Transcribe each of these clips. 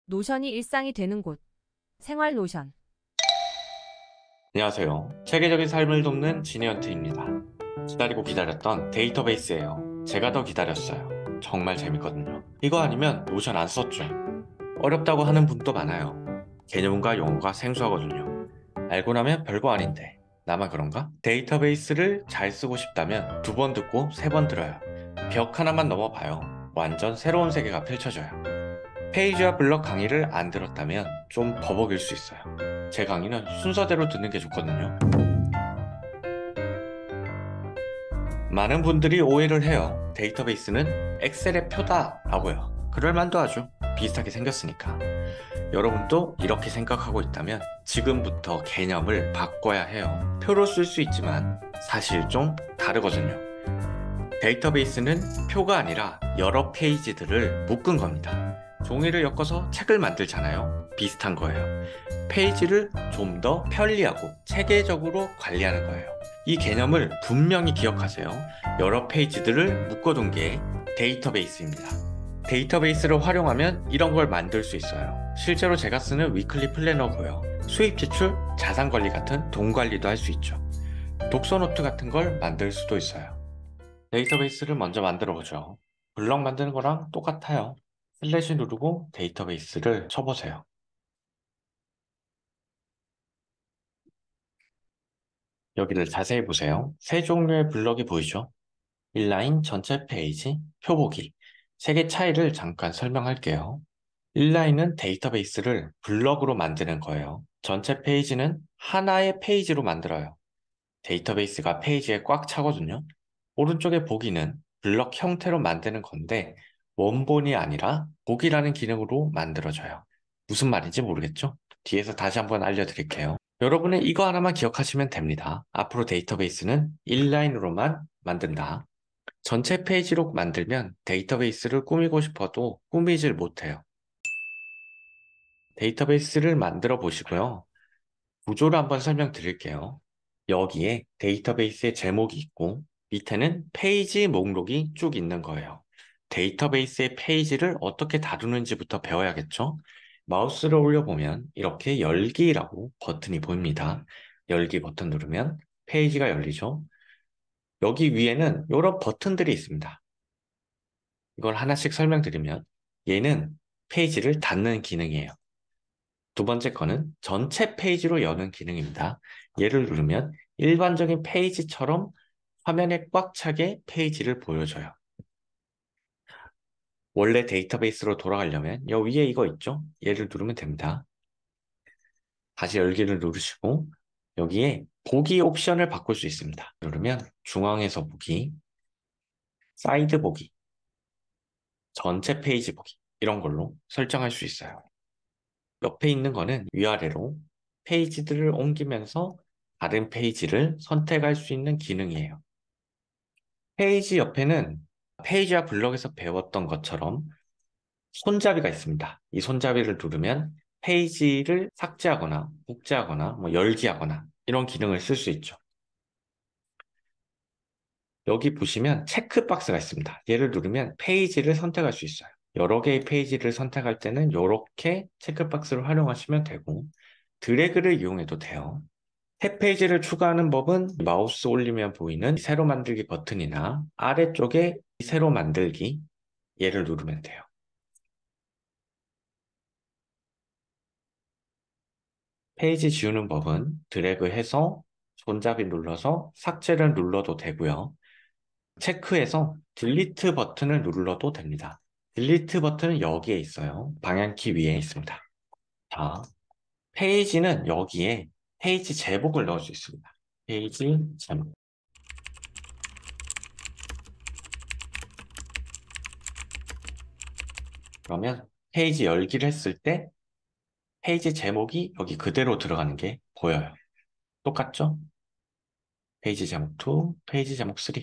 노션이 일상이 되는 곳. 생활 노션. 안녕하세요. 체계적인 삶을 돕는 지니언트입니다. 기다리고 기다렸던 데이터베이스예요. 제가 더 기다렸어요. 정말 재밌거든요. 이거 아니면 노션 안 썼죠. 어렵다고 하는 분도 많아요. 개념과 용어가 생소하거든요. 알고 나면 별거 아닌데 나만 그런가? 데이터베이스를 잘 쓰고 싶다면 두 번 듣고 세 번 들어요. 벽 하나만 넘어봐요. 완전 새로운 세계가 펼쳐져요. 페이지와 블럭 강의를 안 들었다면 좀 버벅일 수 있어요. 제 강의는 순서대로 듣는 게 좋거든요. 많은 분들이 오해를 해요. 데이터베이스는 엑셀의 표다 라고요. 그럴만도 하죠. 비슷하게 생겼으니까. 여러분도 이렇게 생각하고 있다면 지금부터 개념을 바꿔야 해요. 표로 쓸 수 있지만 사실 좀 다르거든요. 데이터베이스는 표가 아니라 여러 페이지들을 묶은 겁니다. 종이를 엮어서 책을 만들잖아요. 비슷한 거예요. 페이지를 좀 더 편리하고 체계적으로 관리하는 거예요. 이 개념을 분명히 기억하세요. 여러 페이지들을 묶어둔 게 데이터베이스입니다. 데이터베이스를 활용하면 이런 걸 만들 수 있어요. 실제로 제가 쓰는 위클리 플래너고요. 수입 지출, 자산 관리 같은 돈 관리도 할 수 있죠. 독서 노트 같은 걸 만들 수도 있어요. 데이터베이스를 먼저 만들어 보죠. 블럭 만드는 거랑 똑같아요. 슬래시 누르고 데이터베이스를 쳐보세요. 여기를 자세히 보세요. 세 종류의 블럭이 보이죠? 인라인, 전체 페이지, 표보기. 세 개 차이를 잠깐 설명할게요. 인라인은 데이터베이스를 블럭으로 만드는 거예요. 전체 페이지는 하나의 페이지로 만들어요. 데이터베이스가 페이지에 꽉 차거든요. 오른쪽에 보기는 블럭 형태로 만드는 건데 원본이 아니라 보기라는 기능으로 만들어져요. 무슨 말인지 모르겠죠? 뒤에서 다시 한번 알려드릴게요. 여러분은 이거 하나만 기억하시면 됩니다. 앞으로 데이터베이스는 인라인으로만 만든다. 전체 페이지로 만들면 데이터베이스를 꾸미고 싶어도 꾸미질 못해요. 데이터베이스를 만들어 보시고요. 구조를 한번 설명드릴게요. 여기에 데이터베이스의 제목이 있고 밑에는 페이지 목록이 쭉 있는 거예요. 데이터베이스의 페이지를 어떻게 다루는지부터 배워야겠죠? 마우스를 올려보면 이렇게 열기라고 버튼이 보입니다. 열기 버튼 누르면 페이지가 열리죠. 여기 위에는 이런 버튼들이 있습니다. 이걸 하나씩 설명드리면 얘는 페이지를 닫는 기능이에요. 두 번째 거는 전체 페이지로 여는 기능입니다. 얘를 누르면 일반적인 페이지처럼 화면에 꽉 차게 페이지를 보여줘요. 원래 데이터베이스로 돌아가려면 여기 위에 이거 있죠? 얘를 누르면 됩니다. 다시 열기를 누르시고 여기에 보기 옵션을 바꿀 수 있습니다. 누르면 중앙에서 보기, 사이드 보기, 전체 페이지 보기 이런 걸로 설정할 수 있어요. 옆에 있는 거는 위아래로 페이지들을 옮기면서 다른 페이지를 선택할 수 있는 기능이에요. 페이지 옆에는 페이지와 블럭에서 배웠던 것처럼 손잡이가 있습니다. 이 손잡이를 누르면 페이지를 삭제하거나 복제하거나 열기하거나 이런 기능을 쓸 수 있죠. 여기 보시면 체크박스가 있습니다. 얘를 누르면 페이지를 선택할 수 있어요. 여러 개의 페이지를 선택할 때는 이렇게 체크박스를 활용하시면 되고 드래그를 이용해도 돼요. 탭 페이지를 추가하는 법은 마우스 올리면 보이는 새로 만들기 버튼이나 아래쪽에 새로 만들기 얘를 누르면 돼요. 페이지 지우는 법은 드래그해서 손잡이 눌러서 삭제를 눌러도 되고요. 체크해서 딜리트 버튼을 눌러도 됩니다. 딜리트 버튼은 여기에 있어요. 방향키 위에 있습니다. 자, 페이지는 여기에 페이지 제목을 넣을 수 있습니다. 페이지 제목. 그러면 페이지 열기를 했을 때 페이지 제목이 여기 그대로 들어가는 게 보여요. 똑같죠? 페이지 제목 2, 페이지 제목 3.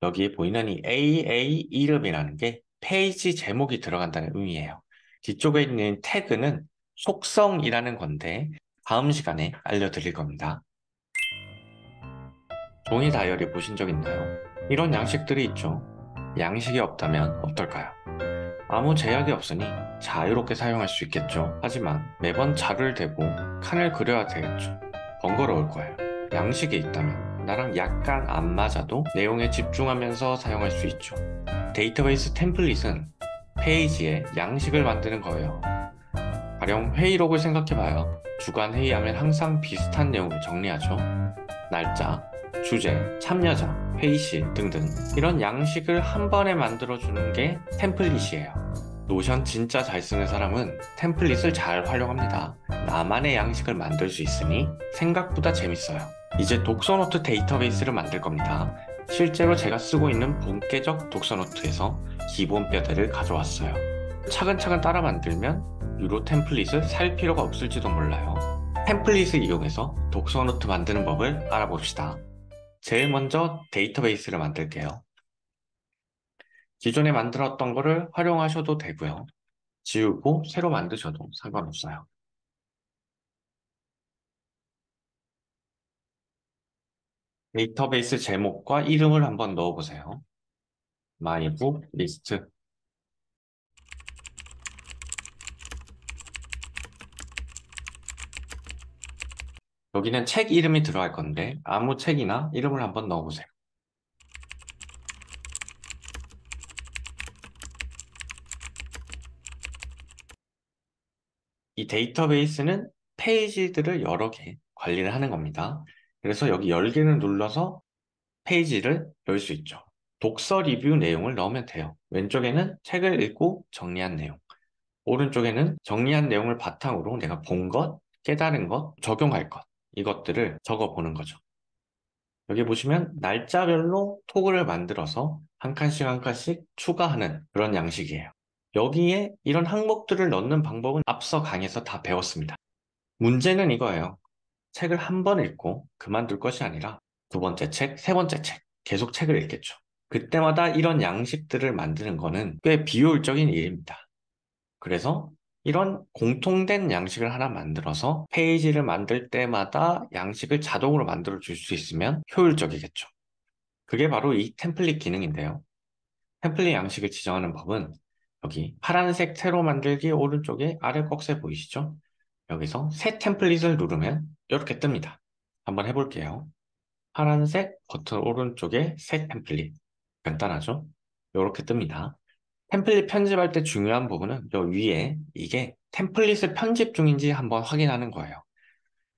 여기에 보이는 이 AA 이름이라는 게 페이지 제목이 들어간다는 의미예요. 뒤쪽에 있는 태그는 속성이라는 건데 다음 시간에 알려드릴 겁니다. 종이 다이어리 보신 적 있나요? 이런 양식들이 있죠. 양식이 없다면 어떨까요? 아무 제약이 없으니 자유롭게 사용할 수 있겠죠. 하지만 매번 자를 대고 칸을 그려야 되겠죠. 번거로울 거예요. 양식이 있다면 나랑 약간 안 맞아도 내용에 집중하면서 사용할 수 있죠. 데이터베이스 템플릿은 페이지에 양식을 만드는 거예요. 가령 회의록을 생각해봐요. 주간 회의하면 항상 비슷한 내용을 정리하죠. 날짜, 주제, 참여자, 회의실 등등 이런 양식을 한 번에 만들어주는 게 템플릿이에요. 노션 진짜 잘 쓰는 사람은 템플릿을 잘 활용합니다. 나만의 양식을 만들 수 있으니 생각보다 재밌어요. 이제 독서노트 데이터베이스를 만들 겁니다. 실제로 제가 쓰고 있는 본계적 독서노트에서 기본 뼈대를 가져왔어요. 차근차근 따라 만들면 유로 템플릿을 살 필요가 없을지도 몰라요. 템플릿을 이용해서 독서노트 만드는 법을 알아봅시다. 제일 먼저 데이터베이스를 만들게요. 기존에 만들었던 거를 활용하셔도 되고요. 지우고 새로 만드셔도 상관없어요. 데이터베이스 제목과 이름을 한번 넣어보세요. 마이북 리스트. 여기는 책 이름이 들어갈 건데 아무 책이나 이름을 한번 넣어보세요. 이 데이터베이스는 페이지들을 여러 개 관리를 하는 겁니다. 그래서 여기 열기를 눌러서 페이지를 열 수 있죠. 독서 리뷰 내용을 넣으면 돼요. 왼쪽에는 책을 읽고 정리한 내용, 오른쪽에는 정리한 내용을 바탕으로 내가 본 것, 깨달은 것, 적용할 것, 이것들을 적어보는 거죠. 여기 보시면 날짜별로 토글을 만들어서 한 칸씩 한 칸씩 추가하는 그런 양식이에요. 여기에 이런 항목들을 넣는 방법은 앞서 강의에서 다 배웠습니다. 문제는 이거예요. 책을 한 번 읽고 그만둘 것이 아니라 두 번째 책, 세 번째 책, 계속 책을 읽겠죠. 그때마다 이런 양식들을 만드는 거는 꽤 비효율적인 일입니다. 그래서 이런 공통된 양식을 하나 만들어서 페이지를 만들 때마다 양식을 자동으로 만들어 줄 수 있으면 효율적이겠죠. 그게 바로 이 템플릿 기능인데요. 템플릿 양식을 지정하는 법은 여기 파란색 세로 만들기 오른쪽에 아래 꺽쇠 보이시죠? 여기서 새 템플릿을 누르면 이렇게 뜹니다. 한번 해볼게요. 파란색 버튼 오른쪽에 새 템플릿. 간단하죠? 이렇게 뜹니다. 템플릿 편집할 때 중요한 부분은 요 위에 이게 템플릿을 편집 중인지 한번 확인하는 거예요.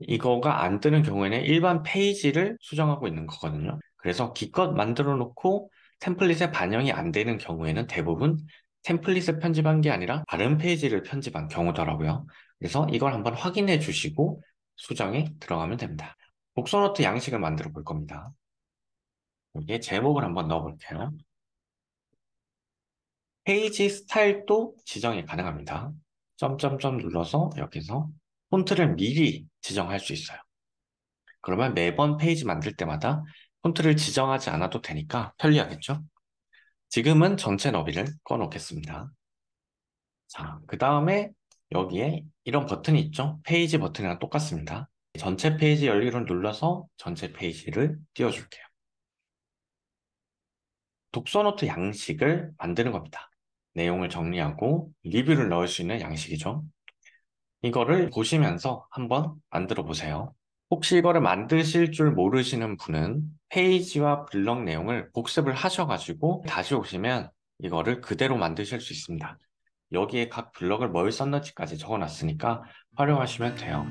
이거가 안 뜨는 경우에는 일반 페이지를 수정하고 있는 거거든요. 그래서 기껏 만들어 놓고 템플릿에 반영이 안 되는 경우에는 대부분 템플릿을 편집한 게 아니라 다른 페이지를 편집한 경우더라고요. 그래서 이걸 한번 확인해 주시고 수정에 들어가면 됩니다. 독서노트 양식을 만들어 볼 겁니다. 여기에 제목을 한번 넣어 볼게요. 페이지 스타일도 지정이 가능합니다. 점점점 눌러서 여기서 폰트를 미리 지정할 수 있어요. 그러면 매번 페이지 만들 때마다 폰트를 지정하지 않아도 되니까 편리하겠죠? 지금은 전체 너비를 꺼놓겠습니다. 자, 그 다음에 여기에 이런 버튼이 있죠? 페이지 버튼이랑 똑같습니다. 전체 페이지 열기를 눌러서 전체 페이지를 띄워줄게요. 독서노트 양식을 만드는 겁니다. 내용을 정리하고 리뷰를 넣을 수 있는 양식이죠. 이거를 보시면서 한번 만들어 보세요. 혹시 이거를 만드실 줄 모르시는 분은 페이지와 블럭 내용을 복습을 하셔가지고 다시 오시면 이거를 그대로 만드실 수 있습니다. 여기에 각 블럭을 뭘 썼는지까지 적어놨으니까 활용하시면 돼요.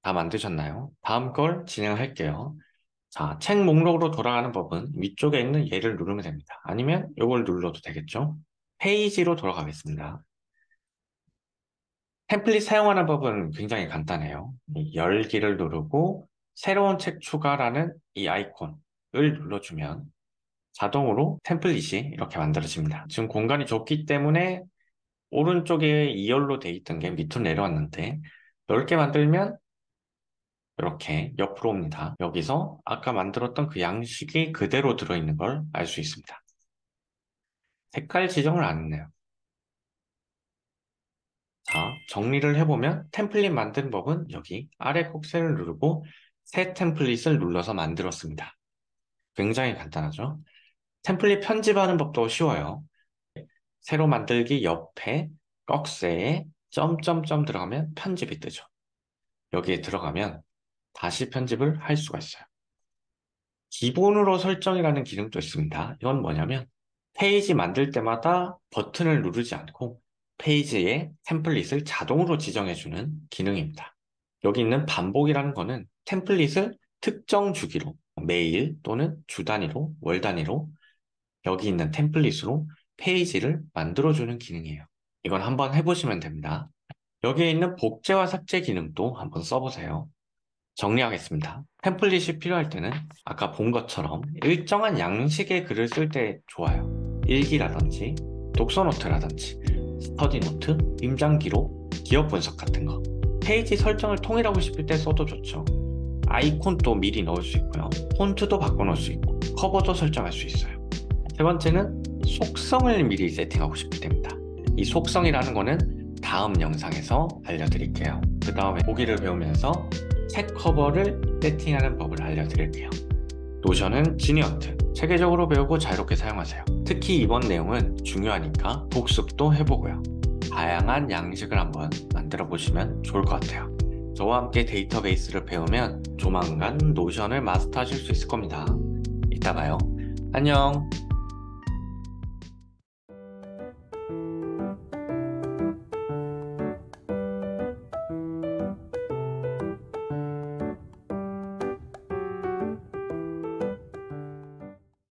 다 만드셨나요? 다음 걸 진행할게요. 자, 책 목록으로 돌아가는 법은 위쪽에 있는 얘를 누르면 됩니다. 아니면 이걸 눌러도 되겠죠? 페이지로 돌아가겠습니다. 템플릿 사용하는 법은 굉장히 간단해요. 이 열기를 누르고 새로운 책 추가라는 이 아이콘을 눌러주면 자동으로 템플릿이 이렇게 만들어집니다. 지금 공간이 좁기 때문에 오른쪽에 2열로 돼 있던 게 밑으로 내려왔는데 넓게 만들면 이렇게 옆으로 옵니다. 여기서 아까 만들었던 그 양식이 그대로 들어있는 걸 알 수 있습니다. 색깔 지정을 안 했네요. 자, 정리를 해보면 템플릿 만든 법은 여기 아래 콕셀을 누르고 새 템플릿을 눌러서 만들었습니다. 굉장히 간단하죠? 템플릿 편집하는 법도 쉬워요. 새로 만들기 옆에 꺽쇠에 점점점 들어가면 편집이 뜨죠. 여기에 들어가면 다시 편집을 할 수가 있어요. 기본으로 설정이라는 기능도 있습니다. 이건 뭐냐면 페이지 만들 때마다 버튼을 누르지 않고 페이지에 템플릿을 자동으로 지정해주는 기능입니다. 여기 있는 반복이라는 거는 템플릿을 특정 주기로 매일 또는 주 단위로 월 단위로 여기 있는 템플릿으로 페이지를 만들어주는 기능이에요. 이건 한번 해보시면 됩니다. 여기에 있는 복제와 삭제 기능도 한번 써보세요. 정리하겠습니다. 템플릿이 필요할 때는 아까 본 것처럼 일정한 양식의 글을 쓸 때 좋아요. 일기라든지 독서노트라든지 스터디노트, 임장기록, 기억 분석 같은 거. 페이지 설정을 통일하고 싶을 때 써도 좋죠. 아이콘도 미리 넣을 수 있고요. 폰트도 바꿔놓을 수 있고 커버도 설정할 수 있어요. 세 번째는 속성을 미리 세팅하고 싶을 때입니다. 이 속성이라는 거는 다음 영상에서 알려드릴게요. 그 다음에 보기를 배우면서 책 커버를 세팅하는 법을 알려드릴게요. 노션은 지니어트, 체계적으로 배우고 자유롭게 사용하세요. 특히 이번 내용은 중요하니까 복습도 해보고요. 다양한 양식을 한번 만들어 보시면 좋을 것 같아요. 저와 함께 데이터베이스를 배우면 조만간 노션을 마스터하실 수 있을 겁니다. 이따 봐요. 안녕.